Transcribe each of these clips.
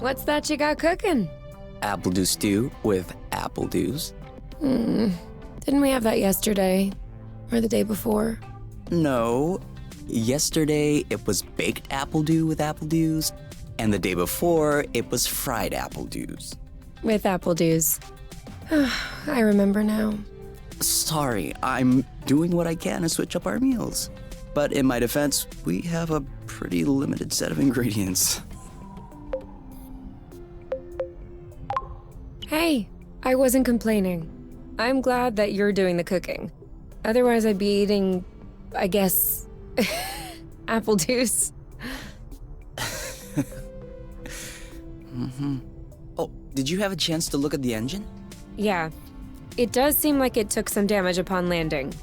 What's that you got cooking? Apple dew stew with apple dews. Didn't we have that yesterday? Or the day before? No. Yesterday, it was baked apple dew with apple dews, and the day before, it was fried apple dews. With apple dews. I remember now. Sorry, I'm doing what I can to switch up our meals. But in my defense, we have a pretty limited set of ingredients. Hey, I wasn't complaining. I'm glad that you're doing the cooking. Otherwise, I'd be eating, I guess, apple juice. Oh, did you have a chance to look at the engine? Yeah, it does seem like it took some damage upon landing,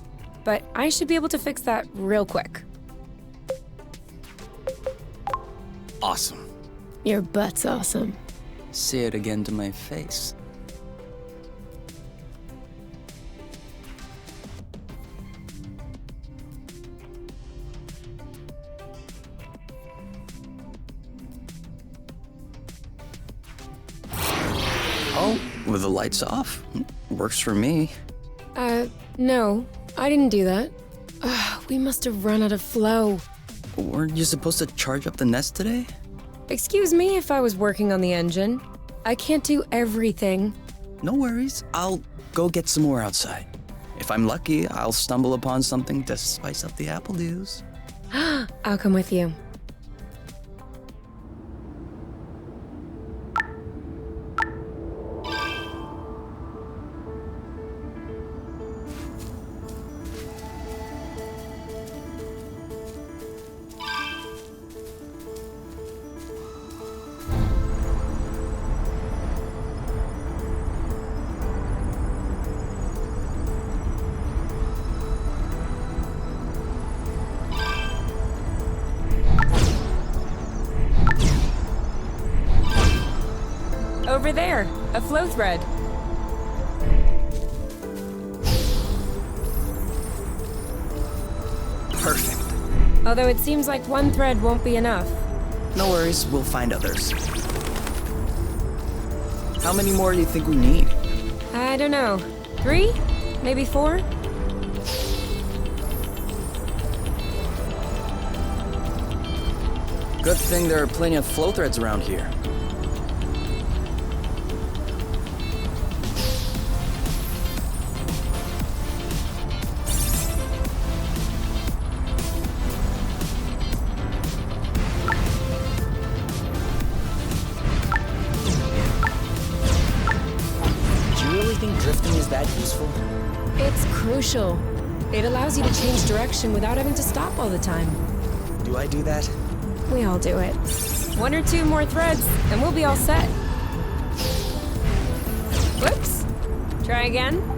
but I should be able to fix that real quick. Awesome. Your butt's awesome. Say it again to my face. Oh, with the lights off? Works for me. No, I didn't do that. We must have run out of flow. Weren't you supposed to charge up the nest today? Excuse me if I was working on the engine. I can't do everything. No worries. I'll go get some more outside. If I'm lucky, I'll stumble upon something to spice up the apple dews. I'll come with you. Over there, a flow thread. Perfect. Although it seems like one thread won't be enough. No worries, we'll find others. How many more do you think we need? I don't know. 3? Maybe 4? Good thing there are plenty of flow threads around here. Drifting is that useful? It's crucial. It allows you to change direction without having to stop all the time. Do I do that? We all do it. 1 or 2 more threads, and we'll be all set. Whoops. Try again.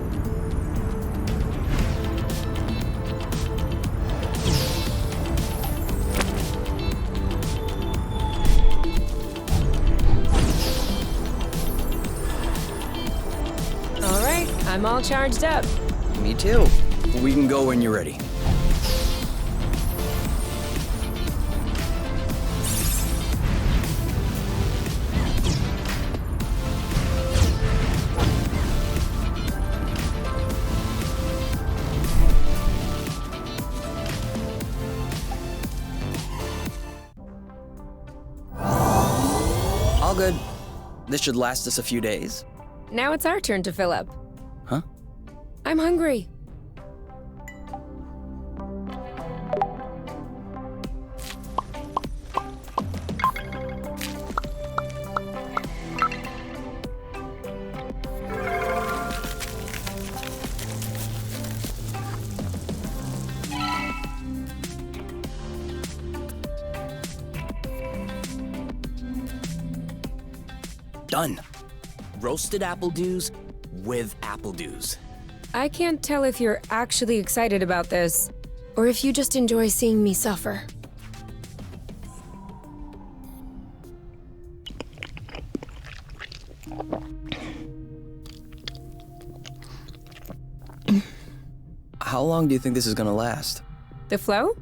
I'm all charged up. Me too. We can go when you're ready. All good. This should last us a few days. Now it's our turn to fill up. Huh? I'm hungry. Done. Roasted apple dews with apple dews. I can't tell if you're actually excited about this, or if you just enjoy seeing me suffer. How long do you think this is gonna last? The flow?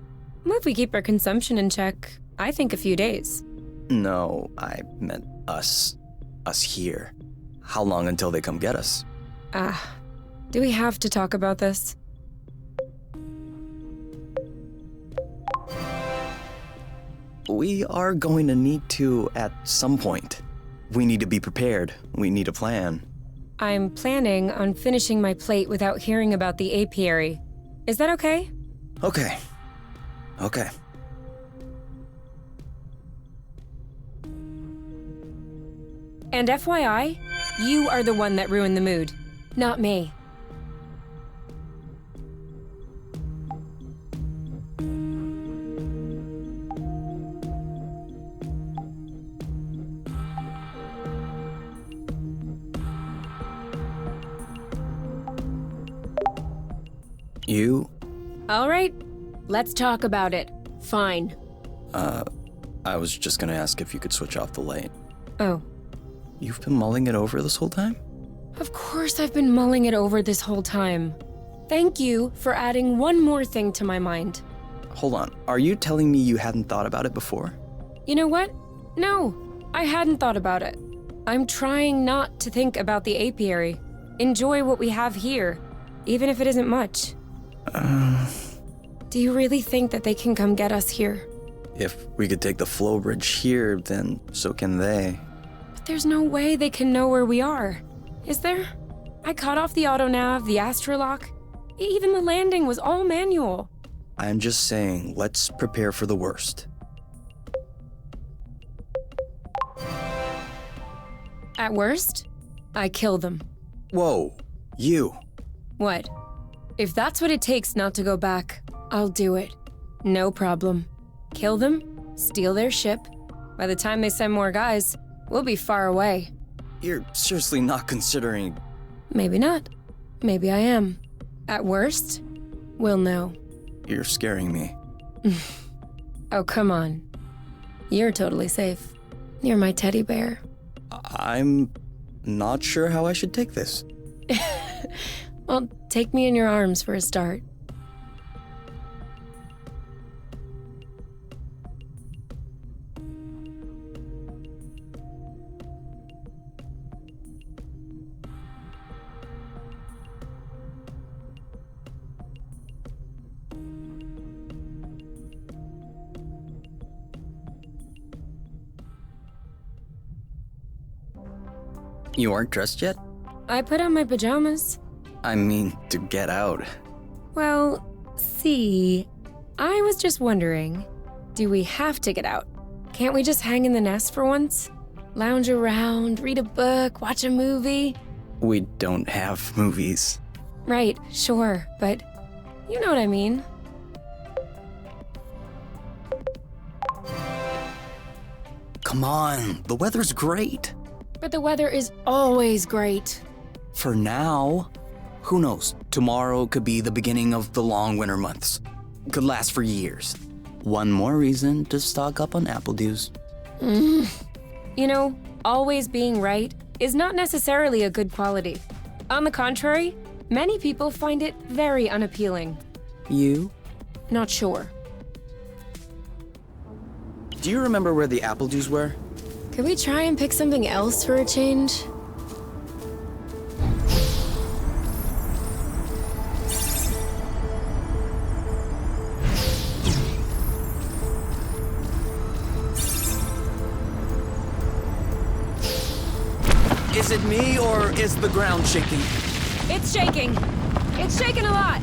Well, if we keep our consumption in check, I think a few days. No, I meant us. Us here. How long until they come get us? Do we have to talk about this? We are going to need to at some point. We need to be prepared. We need a plan. I'm planning on finishing my plate without hearing about the apiary. Is that okay? Okay. Okay. And FYI, you are the one that ruined the mood, not me. You? All right, let's talk about it. Fine. I was just gonna ask if you could switch off the light. Oh. You've been mulling it over this whole time? Of course I've been mulling it over this whole time. Thank you for adding one more thing to my mind. Hold on, are you telling me you hadn't thought about it before? You know what? No, I hadn't thought about it. I'm trying not to think about the apiary. Enjoy what we have here, even if it isn't much. Do you really think that they can come get us here? If we could take the flow bridge here, then so can they. But there's no way they can know where we are. Is there? I cut off the autonav, the astrolock. Even the landing was all manual. I'm just saying, let's prepare for the worst. At worst, I kill them. Whoa, you. What? If that's what it takes not to go back, I'll do it. No problem. Kill them, steal their ship. By the time they send more guys, we'll be far away. You're seriously not considering... Maybe not. Maybe I am. At worst, we'll know. You're scaring me. Oh, come on. You're totally safe. You're my teddy bear. I'm not sure how I should take this. Well, take me in your arms for a start. You aren't dressed yet? I put on my pajamas. I mean, to get out. Well, see, I was just wondering, do we have to get out? Can't we just hang in the nest for once? Lounge around, read a book, watch a movie? We don't have movies. Right, sure, but you know what I mean. Come on, the weather's great. But the weather is always great. For now. Who knows? Tomorrow could be the beginning of the long winter months. Could last for years. One more reason to stock up on apple dews. You know, always being right is not necessarily a good quality. On the contrary, many people find it very unappealing. You? Not sure. Do you remember where the apple dews were? Could we try and pick something else for a change? Is it me, or is the ground shaking? It's shaking. It's shaking a lot.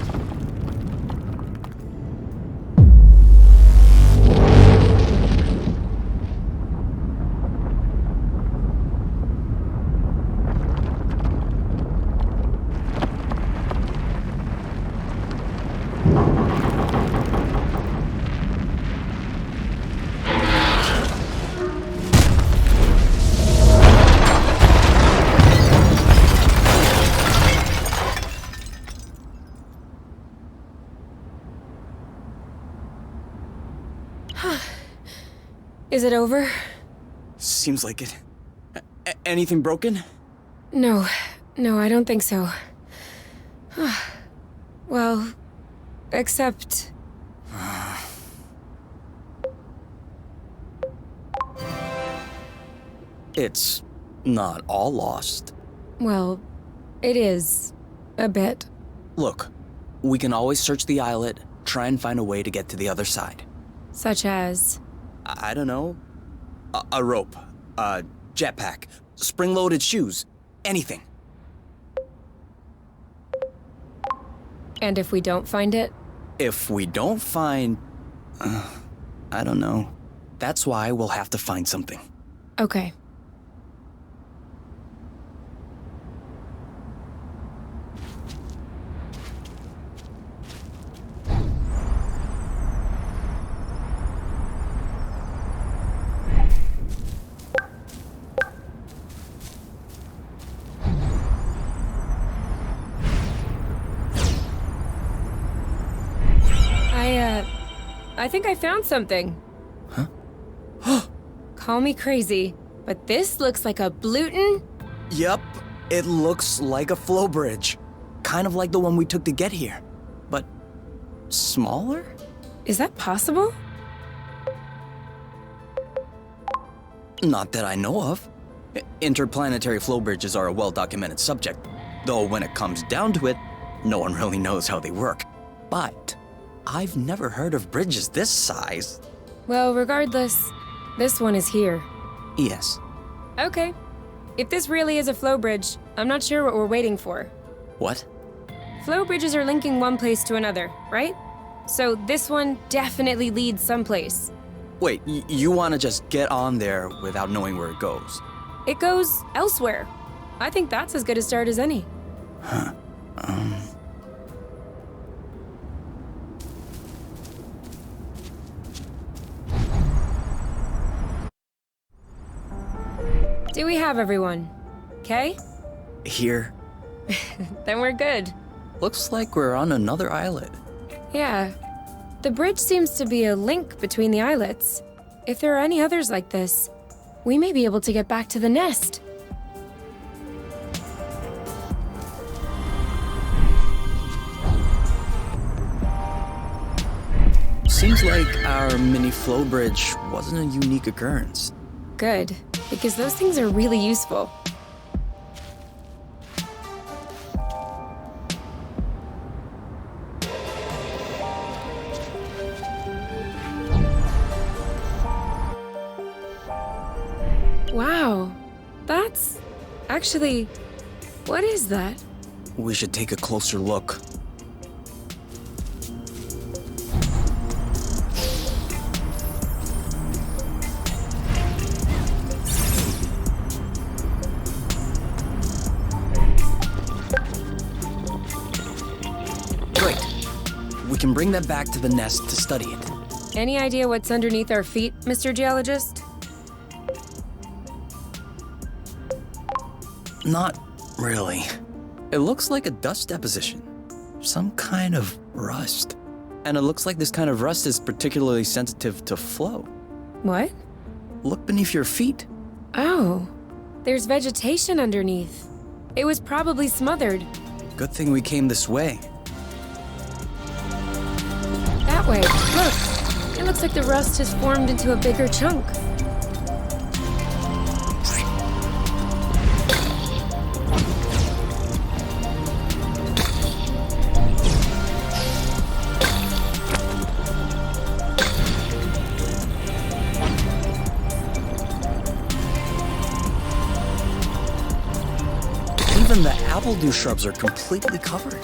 Is it over? Seems like it. Anything broken? No, I don't think so. Well, except... It's not all lost. Well, it is. A bit. Look, we can always search the islet, try and find a way to get to the other side. Such as. I don't know. A rope, a jetpack, spring-loaded shoes, anything. And if we don't find it? If we don't find... I don't know. That's why we'll have to find something. Okay. I think I found something. Huh? Call me crazy, but this looks like a Bluton? Yup, it looks like a flow bridge. Kind of like the one we took to get here. But smaller? Is that possible? Not that I know of. Interplanetary flow bridges are a well-documented subject, though when it comes down to it, no one really knows how they work. But I've never heard of bridges this size. Well, regardless, this one is here. Yes. Okay. If this really is a flow bridge, I'm not sure what we're waiting for. What? Flow bridges are linking one place to another, right? So this one definitely leads someplace. Wait, you want to just get on there without knowing where it goes? It goes elsewhere. I think that's as good a start as any. Huh. Do we have everyone? Okay? Here. Then we're good. Looks like we're on another islet. Yeah. The bridge seems to be a link between the islets. If there are any others like this, we may be able to get back to the nest. Seems like our mini flow bridge wasn't a unique occurrence. Good, because those things are really useful. Wow, that's... actually, what is that? We should take a closer look. We can bring that back to the nest to study it. Any idea what's underneath our feet, Mr. Geologist? Not really. It looks like a dust deposition. Some kind of rust. And it looks like this kind of rust is particularly sensitive to flow. What? Look beneath your feet. Oh, there's vegetation underneath. It was probably smothered. Good thing we came this way. That way, look. It looks like the rust has formed into a bigger chunk. Even the appledew shrubs are completely covered.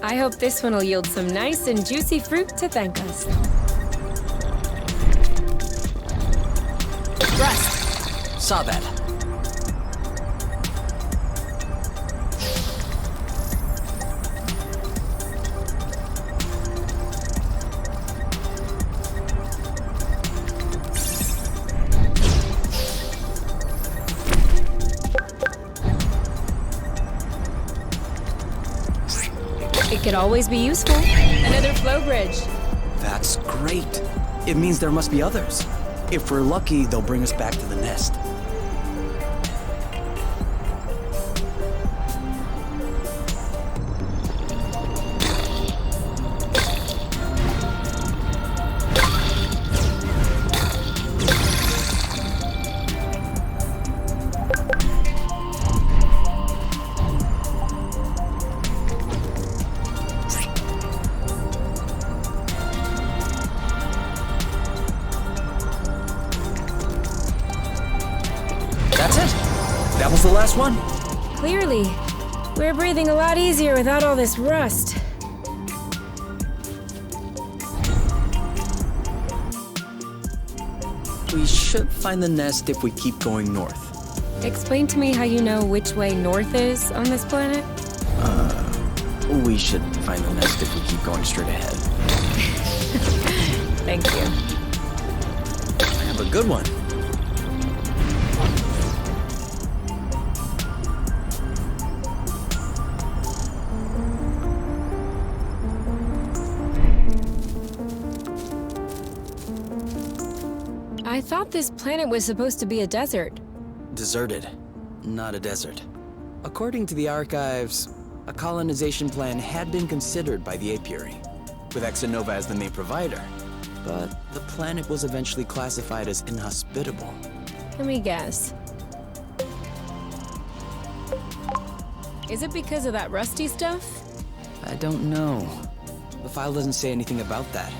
I hope this one will yield some nice and juicy fruit to thank us. Rust! Saw that. It could always be useful. Another flow bridge. That's great. It means there must be others. If we're lucky, they'll bring us back to the nest. this one? Clearly. We're breathing a lot easier without all this rust. We should find the nest if we keep going north. Explain to me how you know which way north is on this planet? We should find the nest if we keep going straight ahead. Thank you. Have a good one. I thought this planet was supposed to be a desert. Deserted, not a desert. According to the archives, a colonization plan had been considered by the apiary, with Exonova as the main provider. But the planet was eventually classified as inhospitable. Let me guess. Is it because of that rusty stuff? I don't know. The file doesn't say anything about that.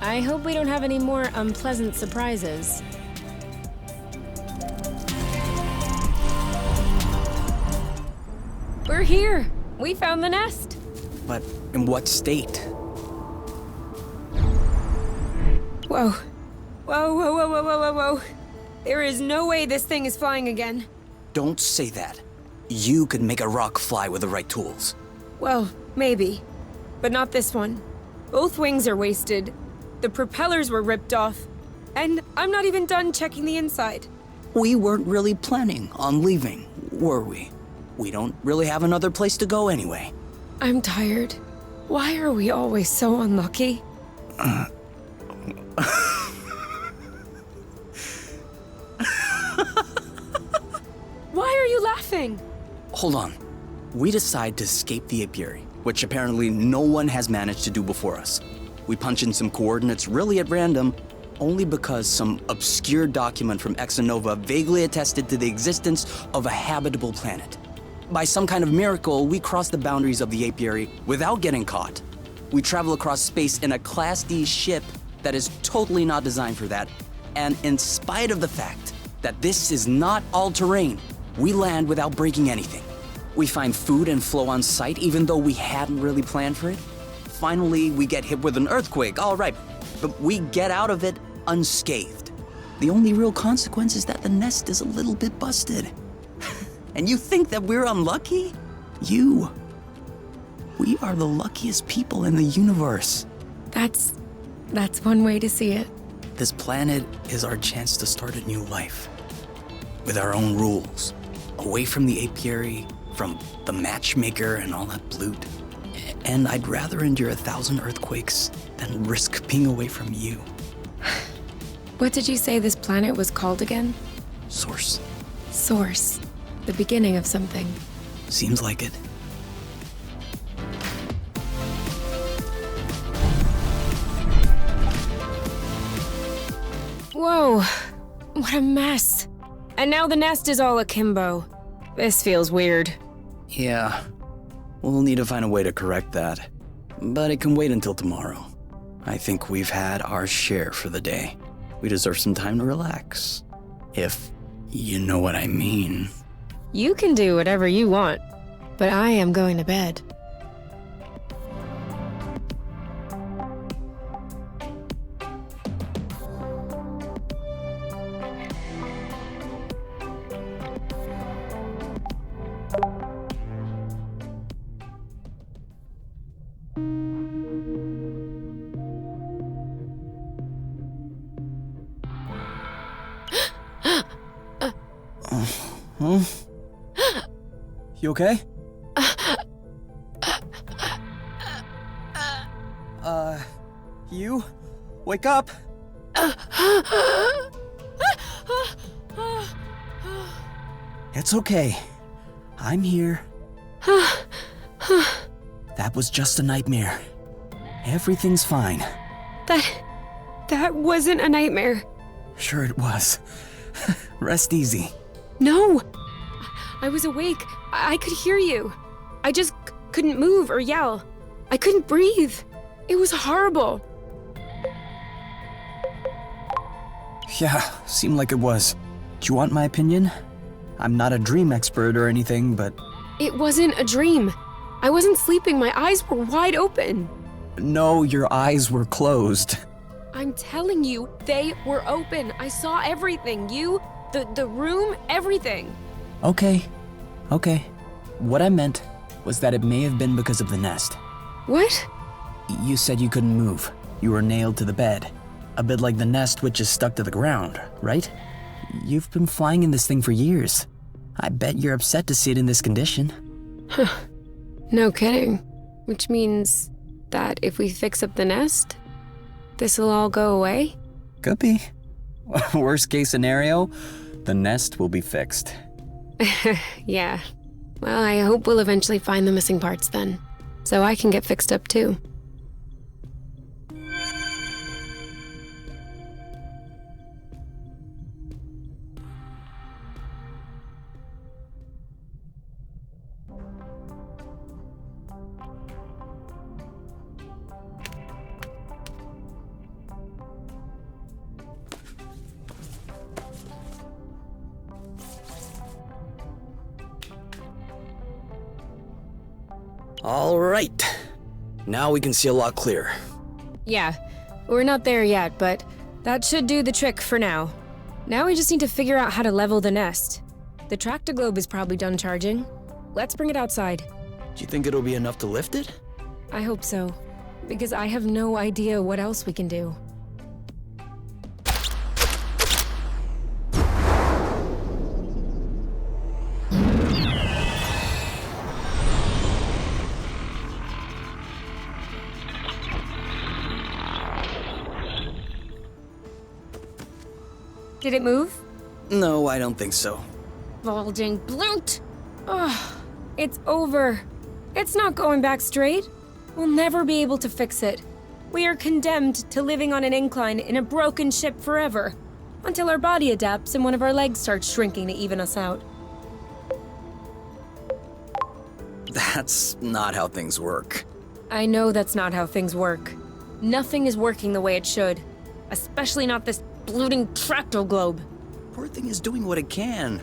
I hope we don't have any more unpleasant surprises. We're here! We found the nest! But in what state? Whoa. Whoa, whoa, whoa, whoa, whoa, whoa, whoa. There is no way this thing is flying again. Don't say that. You could make a rock fly with the right tools. Well, maybe. But not this one. Both wings are wasted. The propellers were ripped off. And I'm not even done checking the inside. We weren't really planning on leaving, were we? We don't really have another place to go anyway. I'm tired. Why are we always so unlucky? Why are you laughing? Hold on. We decide to escape the apiary, which apparently no one has managed to do before us. We punch in some coordinates really at random, only because some obscure document from Exonova vaguely attested to the existence of a habitable planet. By some kind of miracle, we cross the boundaries of the apiary without getting caught. We travel across space in a Class D ship that is totally not designed for that, and in spite of the fact that this is not all-terrain, we land without breaking anything. We find food and flow on site even though we hadn't really planned for it. Finally, we get hit with an earthquake, all right, but we get out of it unscathed. The only real consequence is that the nest is a little bit busted. And you think that we're unlucky? We are the luckiest people in the universe. That's one way to see it. This planet is our chance to start a new life. With our own rules. Away from the apiary, from the matchmaker and all that loot. And I'd rather endure 1,000 earthquakes than risk being away from you. What did you say this planet was called again? Source. Source. The beginning of something. Seems like it. Whoa. What a mess. And now the nest is all akimbo. This feels weird. Yeah. We'll need to find a way to correct that. But it can wait until tomorrow. I think we've had our share for the day. We deserve some time to relax. If you know what I mean. You can do whatever you want, but I am going to bed. Huh? You okay? You? Wake up! It's okay. I'm here. That was just a nightmare. Everything's fine. That wasn't a nightmare. Sure it was. Rest easy. No! I was awake. I could hear you. I just couldn't move or yell. I couldn't breathe. It was horrible. Yeah, seemed like it was. Do you want my opinion? I'm not a dream expert or anything, but It wasn't a dream. I wasn't sleeping. My eyes were wide open. no, your eyes were closed. I'm telling you, they were open. I saw everything. You, the room, everything. Okay. What I meant was that it may have been because of the nest. What? You said you couldn't move. You were nailed to the bed. A bit like the nest which is stuck to the ground, right? You've been flying in this thing for years. I bet you're upset to see it in this condition. No kidding. Which means that if we fix up the nest, this'll all go away? Could be. Worst case scenario, the nest will be fixed. Yeah. Well, I hope we'll eventually find the missing parts then, so I can get fixed up too. All right. Now we can see a lot clearer. Yeah, we're not there yet, but that should do the trick for now. Now we just need to figure out how to level the nest. The Tractoglobe is probably done charging. Let's bring it outside. Do you think it'll be enough to lift it? I hope so, because I have no idea what else we can do. Did it move? No, I don't think so. Bulging bloot! Ugh, it's over. It's not going back straight. We'll never be able to fix it. We are condemned to living on an incline in a broken ship forever, until our body adapts and one of our legs starts shrinking to even us out. That's not how things work. I know that's not how things work. Nothing is working the way it should, especially not this bloating Tractoglobe. Poor thing is doing what it can.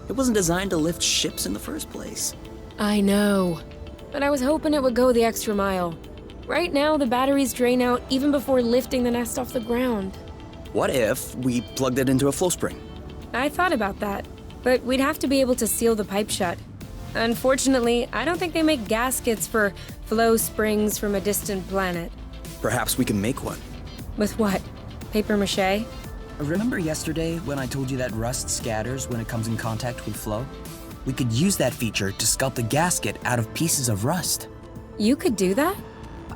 It wasn't designed to lift ships in the first place. I know, but I was hoping it would go the extra mile. Right now, the batteries drain out even before lifting the nest off the ground. What if we plugged it into a flow spring? I thought about that, but we'd have to be able to seal the pipe shut. Unfortunately, I don't think they make gaskets for flow springs from a distant planet. Perhaps we can make one. With what? Paper mache? Remember yesterday when I told you that rust scatters when it comes in contact with flow? We could use that feature to sculpt a gasket out of pieces of rust. You could do that?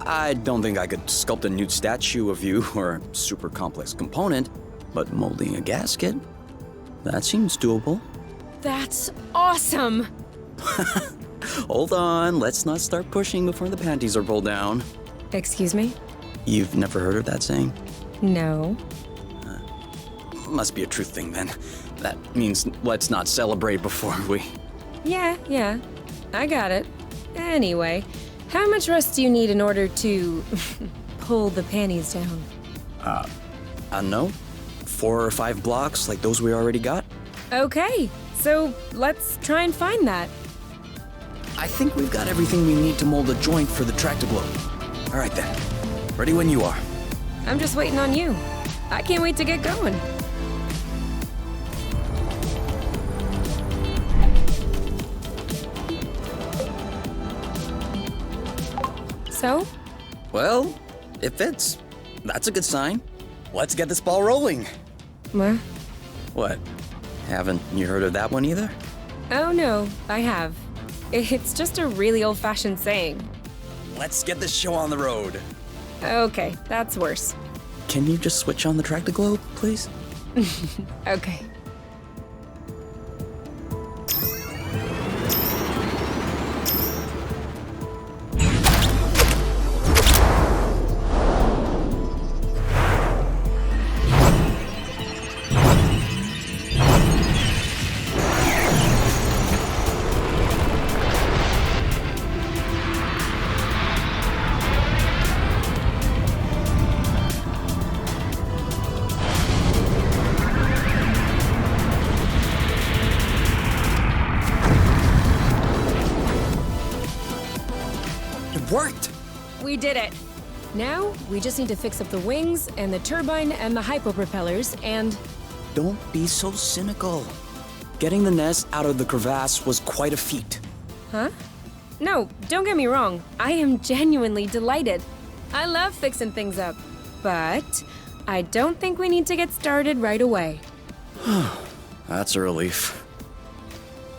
I don't think I could sculpt a nude statue of you or a super complex component, but molding a gasket? That seems doable. That's awesome! Hold on, let's not start pushing before the panties are pulled down. Excuse me? You've never heard of that saying? No. Must be a truth thing then. That means let's not celebrate before we... Yeah. I got it. Anyway, how much rust do you need in order to pull the panties down? I don't know. 4 or 5 blocks like those we already got? Okay, so let's try and find that. I think we've got everything we need to mold a joint for the Tractoglobe. All right then. Ready when you are. I'm just waiting on you. I can't wait to get going. So? Well, it fits. That's a good sign. Let's get this ball rolling. What? What? Haven't you heard of that one either? Oh no, I have. It's just a really old-fashioned saying. Let's get this show on the road. Okay, that's worse. Can you just switch on the Tractoglobe, please? Okay. worked! We did it. Now, we just need to fix up the wings, and the turbine, and the hypopropellers, and... Don't be so cynical. Getting the nest out of the crevasse was quite a feat. Huh? No, don't get me wrong. I am genuinely delighted. I love fixing things up. But I don't think we need to get started right away. That's a relief.